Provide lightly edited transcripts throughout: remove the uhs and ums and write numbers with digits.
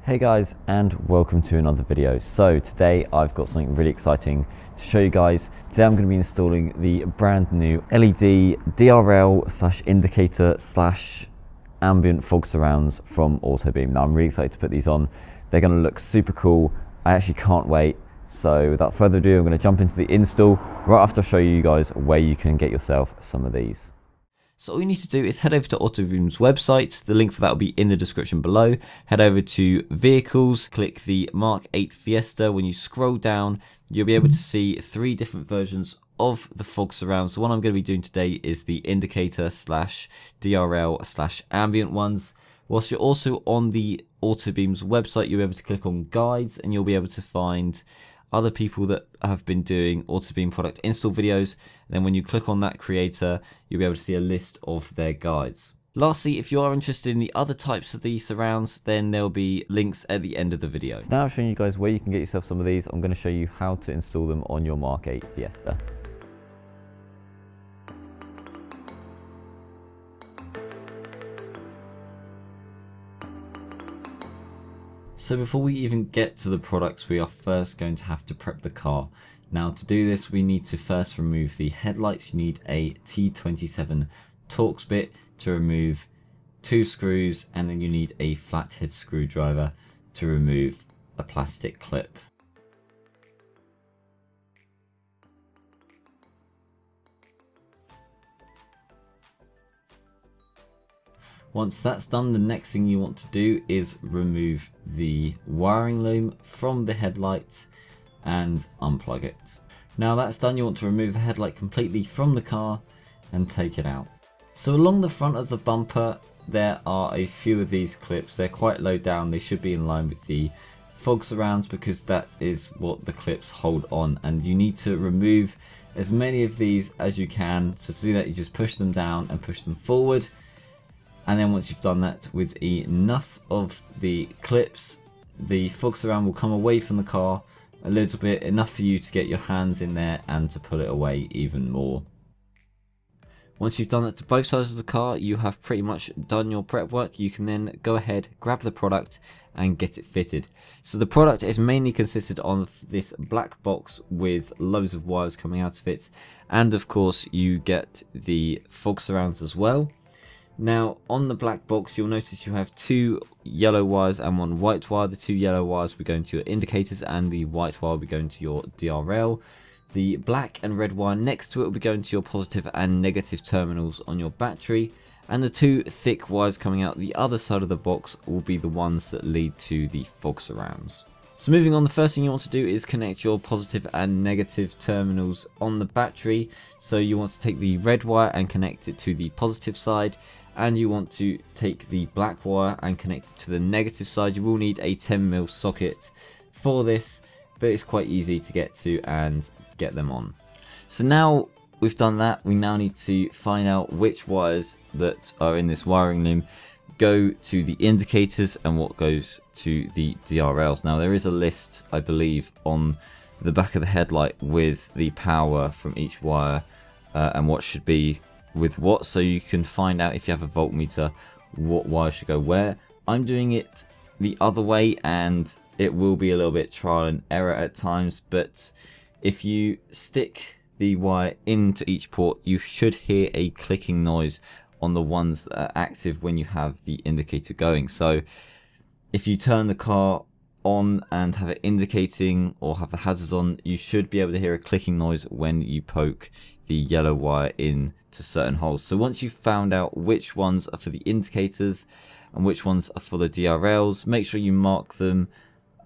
Hey guys, and welcome to another video. So today I've got something really exciting to show you guys. Today I'm going to be installing the brand new LED DRL / indicator / ambient fog surrounds from Autobeam. Now I'm really excited to put these on. They're going to look super cool. I actually can't wait. So without further ado, I'm going to jump into the install right after I show you guys where you can get yourself some of these. So all you need to do is head over to Autobeam's website. The link for that will be in the description below. Head over to Vehicles, click the MK8 Fiesta. When you scroll down, you'll be able to see 3 different versions of the fog surround. So what I'm going to be doing today is the indicator / DRL / ambient ones. Whilst you're also on the Autobeam's website, you'll be able to click on guides and you'll be able to find other people that have been doing Autobeam product install videos. And then when you click on that creator, you'll be able to see a list of their guides. Lastly, if you are interested in the other types of these surrounds, then there'll be links at the end of the video. So now I'm showing you guys where you can get yourself some of these. I'm going to show you how to install them on your MK8 Fiesta. So before we even get to the products, we are first going to have to prep the car. Now to do this, we need to first remove the headlights. You need a T27 Torx bit to remove 2 screws, and then you need a flathead screwdriver to remove a plastic clip. Once that's done, the next thing you want to do is remove the wiring loom from the headlight and unplug it. Now that's done, you want to remove the headlight completely from the car and take it out. So along the front of the bumper there are a few of these clips. They're quite low down. They should be in line with the fog surrounds because that is what the clips hold on, and you need to remove as many of these as you can. So to do that, you just push them down and push them forward. And then once you've done that with enough of the clips, the fog surround will come away from the car a little bit, enough for you to get your hands in there and to pull it away even more. Once you've done that to both sides of the car, you have pretty much done your prep work. You can then go ahead, grab the product and get it fitted. So the product is mainly consisted of this black box with loads of wires coming out of it. And of course you get the fog surrounds as well. Now on the black box you'll notice you have 2 yellow wires and 1 white wire. The 2 yellow wires will be going to your indicators and the white wire will be going to your DRL. The black and red wire next to it will be going to your positive and negative terminals on your battery, and the 2 thick wires coming out the other side of the box will be the ones that lead to the fog surrounds. So moving on, the first thing you want to do is connect your positive and negative terminals on the battery. So you want to take the red wire and connect it to the positive side, and you want to take the black wire and connect it to the negative side. You will need a 10mm socket for this, but it's quite easy to get to and get them on. So now we've done that, we now need to find out which wires that are in this wiring loom go to the indicators and what goes to the DRLs. Now there is a list, I believe, on the back of the headlight with the power from each wire and what should be with what, so you can find out if you have a voltmeter what wire should go where. I'm doing it the other way and it will be a little bit trial and error at times, but if you stick the wire into each port you should hear a clicking noise on the ones that are active when you have the indicator going. So if you turn the car on and have it indicating or have the hazards on, you should be able to hear a clicking noise when you poke the yellow wire in to certain holes. So once you've found out which ones are for the indicators and which ones are for the DRLs, make sure you mark them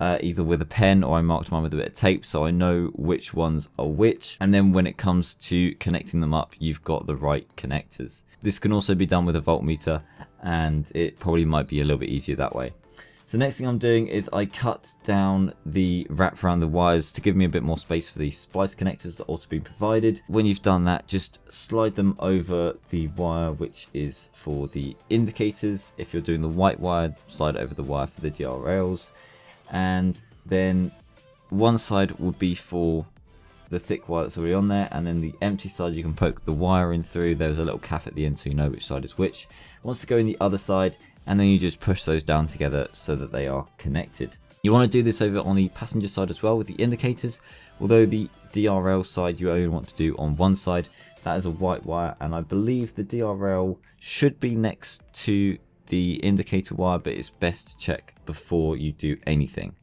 either with a pen, or I marked mine with a bit of tape so I know which ones are which, and then when it comes to connecting them up you've got the right connectors. This can also be done with a voltmeter and it probably might be a little bit easier that way. So next thing I'm doing is I cut down the wrap around the wires to give me a bit more space for the splice connectors that Autobeam provided. When you've done that, just slide them over the wire which is for the indicators. If you're doing the white wire, slide over the wire for the DRLs. And then one side would be for the thick wire that's already on there, and then the empty side you can poke the wire in through. There's a little cap at the end so you know which side is which. It wants to go in the other side, and then you just push those down together so that they are connected. You want to do this over on the passenger side as well with the indicators, although the DRL side you only want to do on one side. That is a white wire, and I believe the DRL should be next to the indicator wire, but it's best to check before you do anything.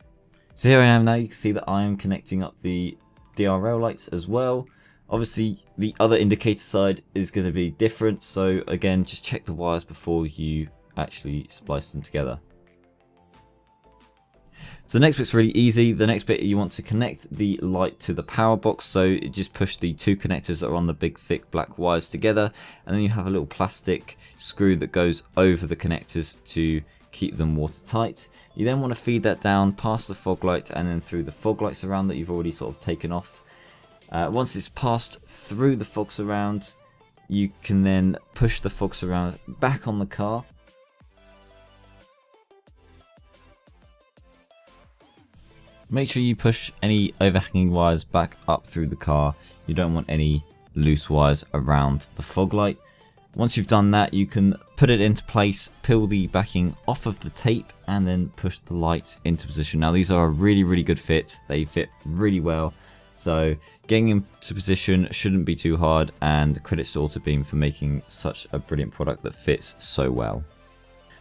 So here I am now. You can see that I am connecting up the DRL lights as well. Obviously the other indicator side is going to be different, so again just check the wires before you actually splice them together. So the next bit's really easy. The next bit, you want to connect the light to the power box. So you just push the two connectors that are on the big thick black wires together, and then you have a little plastic screw that goes over the connectors to keep them watertight. You then want to feed that down past the fog light and then through the fog light surround that you've already sort of taken off. Once it's passed through the fog surround, you can then push the fog surround back on the car. Make sure you push any overhanging wires back up through the car. You don't want any loose wires around the fog light. Once you've done that, you can put it into place, peel the backing off of the tape, and then push the light into position. Now these are a really good fit. They fit really well. So getting into position shouldn't be too hard, and credits to Autobeam for making such a brilliant product that fits so well.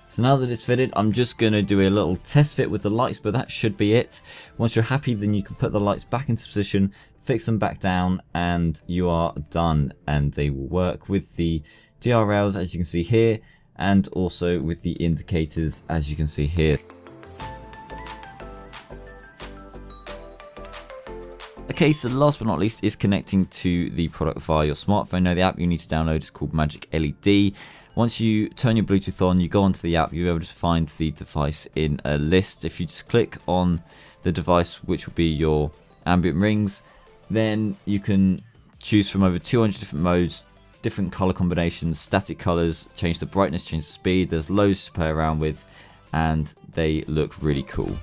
So now that it's fitted, I'm just going to do a little test fit with the lights, but that should be it. Once you're happy, then you can put the lights back into position, fix them back down, and you are done. And they will work with the DRLs, as you can see here, and also with the indicators, as you can see here. Okay, so last but not least is connecting to the product via your smartphone. Now the app you need to download is called Magic LED. Once you turn your Bluetooth on, you go onto the app, you'll be able to find the device in a list. If you just click on the device, which will be your ambient rings, then you can choose from over 200 different modes, different color combinations, static colors, change the brightness, change the speed. There's loads to play around with, and they look really cool.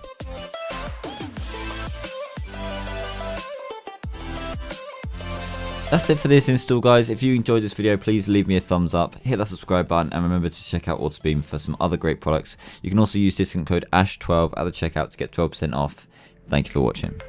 That's it for this install, guys. If you enjoyed this video, please leave me a thumbs up, hit that subscribe button, and remember to check out Autobeam for some other great products. You can also use discount code ASH12 at the checkout to get 12% off. Thank you for watching.